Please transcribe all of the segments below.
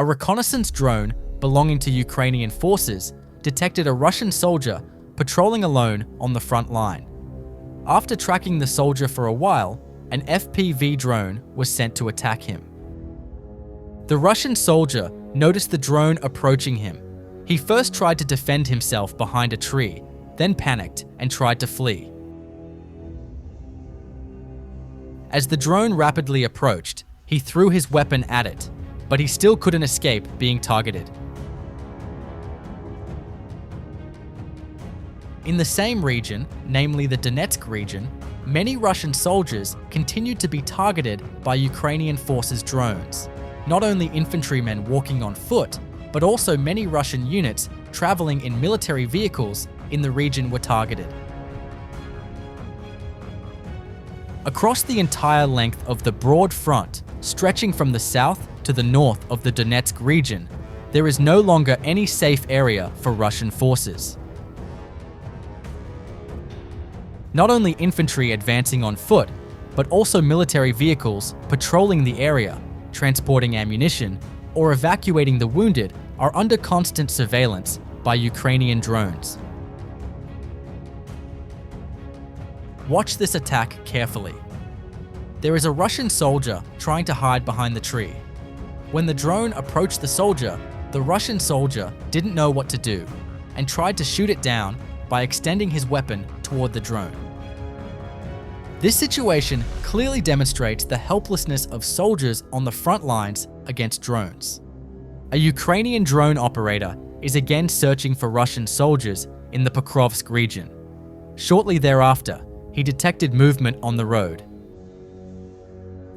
A reconnaissance drone belonging to Ukrainian forces detected a Russian soldier patrolling alone on the front line. After tracking the soldier for a while, an FPV drone was sent to attack him. The Russian soldier noticed the drone approaching him. He first tried to defend himself behind a tree, then panicked and tried to flee. As the drone rapidly approached, he threw his weapon at it, but he still couldn't escape being targeted. In the same region, namely the Donetsk region, many Russian soldiers continued to be targeted by Ukrainian forces' drones. Not only infantrymen walking on foot, but also many Russian units traveling in military vehicles in the region were targeted. Across the entire length of the broad front, stretching from the south to the north of the Donetsk region, there is no longer any safe area for Russian forces. Not only infantry advancing on foot, but also military vehicles patrolling the area, transporting ammunition, or evacuating the wounded are under constant surveillance by Ukrainian drones. Watch this attack carefully. There is a Russian soldier trying to hide behind the tree. When the drone approached the soldier, the Russian soldier didn't know what to do and tried to shoot it down by extending his weapon toward the drone. This situation clearly demonstrates the helplessness of soldiers on the front lines against drones. A Ukrainian drone operator is again searching for Russian soldiers in the Pokrovsk region. Shortly thereafter, he detected movement on the road.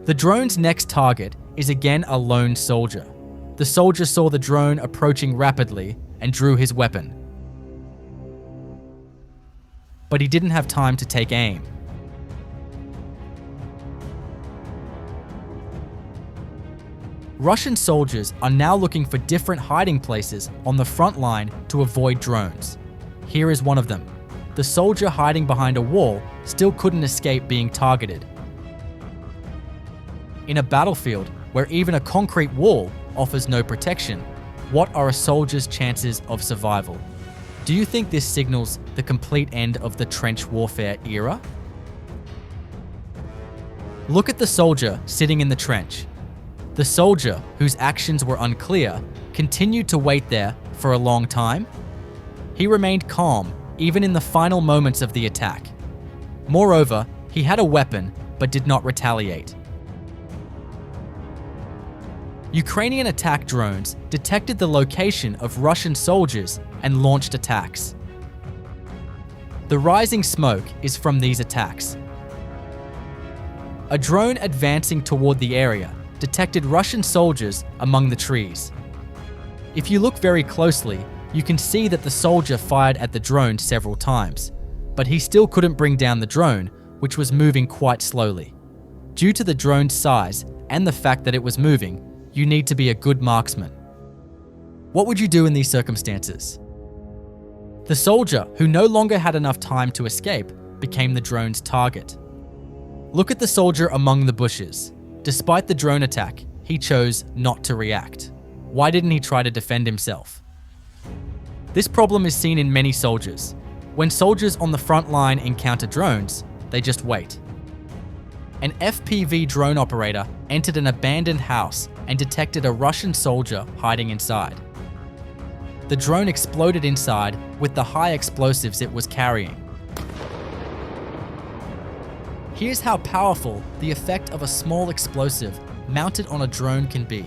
The drone's next target is again a lone soldier. The soldier saw the drone approaching rapidly and drew his weapon. But he didn't have time to take aim. Russian soldiers are now looking for different hiding places on the front line to avoid drones. Here is one of them. The soldier hiding behind a wall still couldn't escape being targeted. In a battlefield where even a concrete wall offers no protection, what are a soldier's chances of survival? Do you think this signals the complete end of the trench warfare era? Look at the soldier sitting in the trench. The soldier, whose actions were unclear, continued to wait there for a long time. He remained calm even in the final moments of the attack. Moreover, he had a weapon but did not retaliate. Ukrainian attack drones detected the location of Russian soldiers and launched attacks. The rising smoke is from these attacks. A drone advancing toward the area detected Russian soldiers among the trees. If you look very closely, you can see that the soldier fired at the drone several times, but he still couldn't bring down the drone, which was moving quite slowly. Due to the drone's size and the fact that it was moving, you need to be a good marksman. What would you do in these circumstances? The soldier, who no longer had enough time to escape, became the drone's target. Look at the soldier among the bushes. Despite the drone attack, he chose not to react. Why didn't he try to defend himself? This problem is seen in many soldiers. When soldiers on the front line encounter drones, they just wait. An FPV drone operator entered an abandoned house and detected a Russian soldier hiding inside. The drone exploded inside with the high explosives it was carrying. Here's how powerful the effect of a small explosive mounted on a drone can be.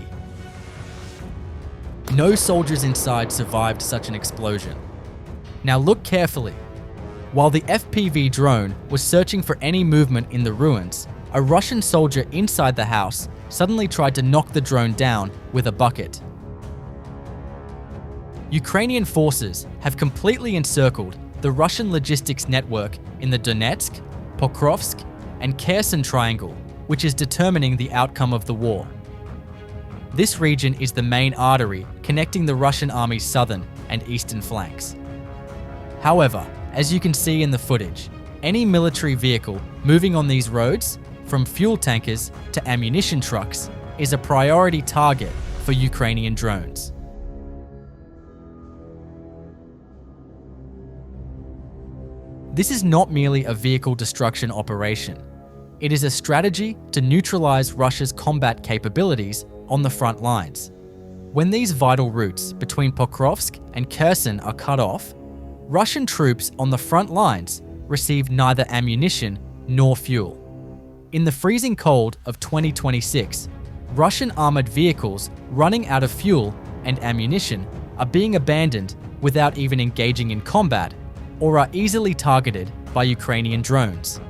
No soldiers inside survived such an explosion. Now look carefully. While the FPV drone was searching for any movement in the ruins, a Russian soldier inside the house suddenly tried to knock the drone down with a bucket. Ukrainian forces have completely encircled the Russian logistics network in the Donetsk, Pokrovsk, and Kherson Triangle, which is determining the outcome of the war. This region is the main artery connecting the Russian army's southern and eastern flanks. However, as you can see in the footage, any military vehicle moving on these roads, from fuel tankers to ammunition trucks, is a priority target for Ukrainian drones. This is not merely a vehicle destruction operation. It is a strategy to neutralize Russia's combat capabilities on the front lines. When these vital routes between Pokrovsk and Kherson are cut off, Russian troops on the front lines receive neither ammunition nor fuel. In the freezing cold of 2026, Russian armored vehicles running out of fuel and ammunition are being abandoned without even engaging in combat, or are easily targeted by Ukrainian drones.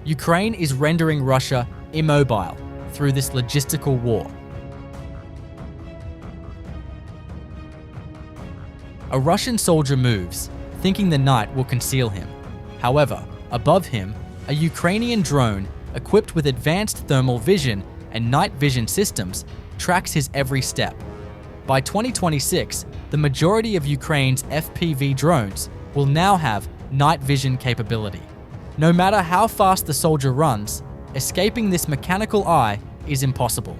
Ukraine is rendering Russia immobile through this logistical war. A Russian soldier moves, thinking the night will conceal him. However, above him, a Ukrainian drone equipped with advanced thermal vision and night vision systems tracks his every step. By 2026, the majority of Ukraine's FPV drones will now have night vision capability. No matter how fast the soldier runs, escaping this mechanical eye is impossible.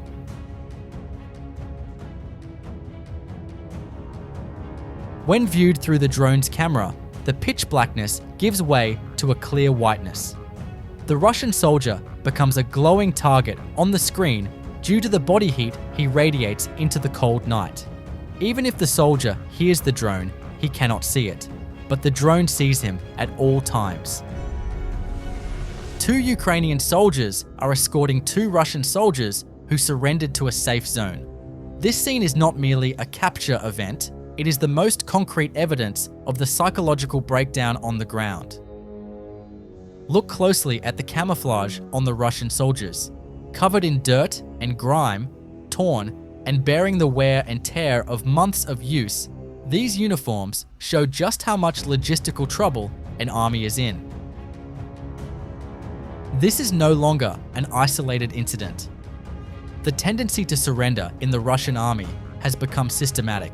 When viewed through the drone's camera, the pitch blackness gives way to a clear whiteness. The Russian soldier becomes a glowing target on the screen due to the body heat he radiates into the cold night. Even if the soldier hears the drone, he cannot see it, but the drone sees him at all times. 2 Ukrainian soldiers are escorting 2 Russian soldiers who surrendered to a safe zone. This scene is not merely a capture event, it is the most concrete evidence of the psychological breakdown on the ground. Look closely at the camouflage on the Russian soldiers. Covered in dirt and grime, torn, and bearing the wear and tear of months of use, these uniforms show just how much logistical trouble an army is in. This is no longer an isolated incident. The tendency to surrender in the Russian army has become systematic,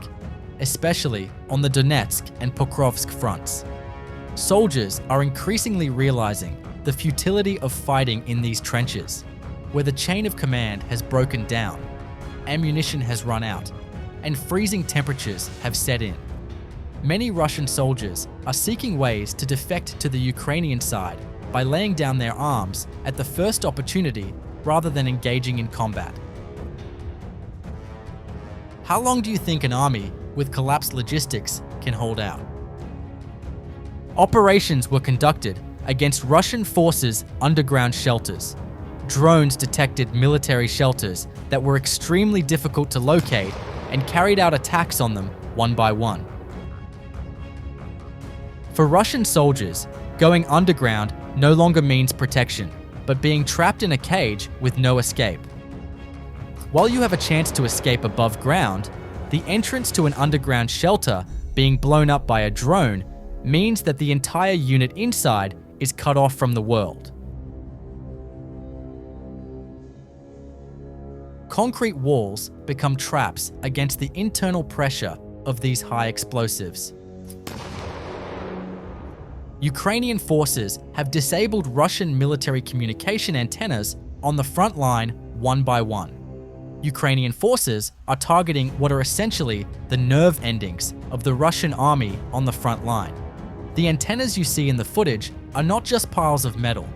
especially on the Donetsk and Pokrovsk fronts. Soldiers are increasingly realizing the futility of fighting in these trenches, where the chain of command has broken down, ammunition has run out, and freezing temperatures have set in. Many Russian soldiers are seeking ways to defect to the Ukrainian side by laying down their arms at the first opportunity rather than engaging in combat. How long do you think an army with collapsed logistics can hold out? Operations were conducted against Russian forces' underground shelters. Drones detected military shelters that were extremely difficult to locate and carried out attacks on them one by one. For Russian soldiers, going underground no longer means protection, but being trapped in a cage with no escape. While you have a chance to escape above ground, the entrance to an underground shelter being blown up by a drone means that the entire unit inside is cut off from the world. Concrete walls become traps against the internal pressure of these high explosives. Ukrainian forces have disabled Russian military communication antennas on the front line one by one. Ukrainian forces are targeting what are essentially the nerve endings of the Russian army on the front line. The antennas you see in the footage are not just piles of metal.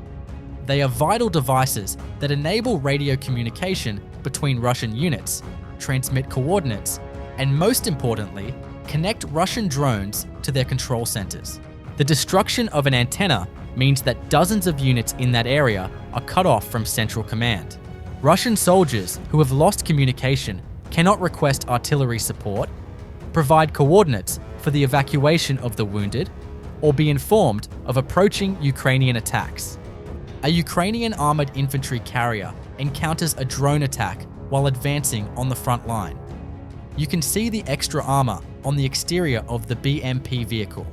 They are vital devices that enable radio communication between Russian units, transmit coordinates, and most importantly, connect Russian drones to their control centers. The destruction of an antenna means that dozens of units in that area are cut off from central command. Russian soldiers who have lost communication cannot request artillery support, provide coordinates for the evacuation of the wounded, or be informed of approaching Ukrainian attacks. A Ukrainian armored infantry carrier encounters a drone attack while advancing on the front line. You can see the extra armor on the exterior of the BMP vehicle.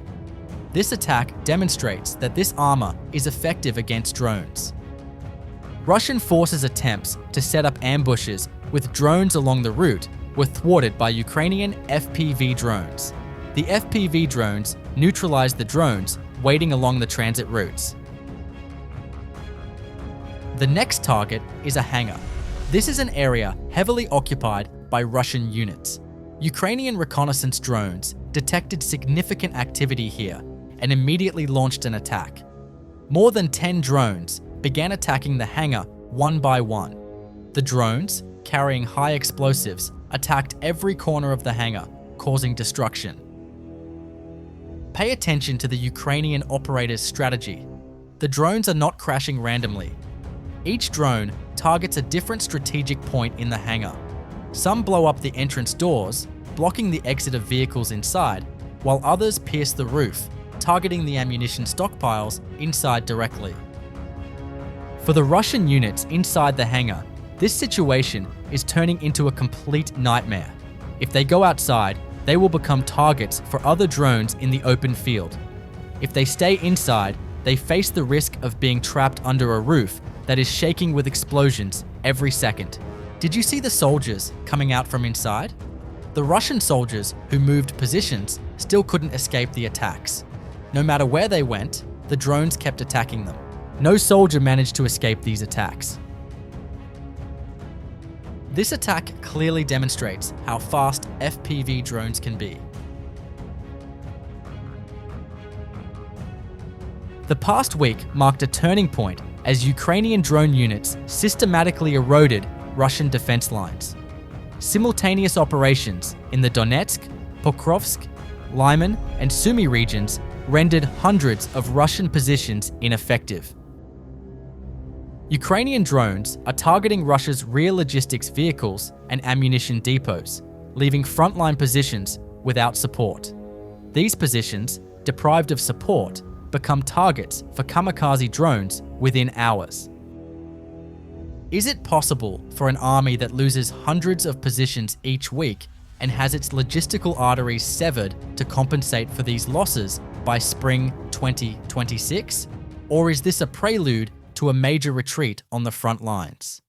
This attack demonstrates that this armor is effective against drones. Russian forces' attempts to set up ambushes with drones along the route were thwarted by Ukrainian FPV drones. The FPV drones neutralized the drones waiting along the transit routes. The next target is a hangar. This is an area heavily occupied by Russian units. Ukrainian reconnaissance drones detected significant activity here and immediately launched an attack. More than 10 drones began attacking the hangar one by one. The drones, carrying high explosives, attacked every corner of the hangar, causing destruction. Pay attention to the Ukrainian operator's strategy. The drones are not crashing randomly. Each drone targets a different strategic point in the hangar. Some blow up the entrance doors, blocking the exit of vehicles inside, while others pierce the roof, targeting the ammunition stockpiles inside directly. For the Russian units inside the hangar, this situation is turning into a complete nightmare. If they go outside, they will become targets for other drones in the open field. If they stay inside, they face the risk of being trapped under a roof that is shaking with explosions every second. Did you see the soldiers coming out from inside? The Russian soldiers who moved positions still couldn't escape the attacks. No matter where they went, the drones kept attacking them. No soldier managed to escape these attacks. This attack clearly demonstrates how fast FPV drones can be. The past week marked a turning point as Ukrainian drone units systematically eroded Russian defense lines. Simultaneous operations in the Donetsk, Pokrovsk, Lyman, and Sumy regions rendered hundreds of Russian positions ineffective. Ukrainian drones are targeting Russia's rear logistics vehicles and ammunition depots, leaving frontline positions without support. These positions, deprived of support, become targets for kamikaze drones within hours. Is it possible for an army that loses hundreds of positions each week and has its logistical arteries severed to compensate for these losses by spring 2026? Or is this a prelude to a major retreat on the front lines?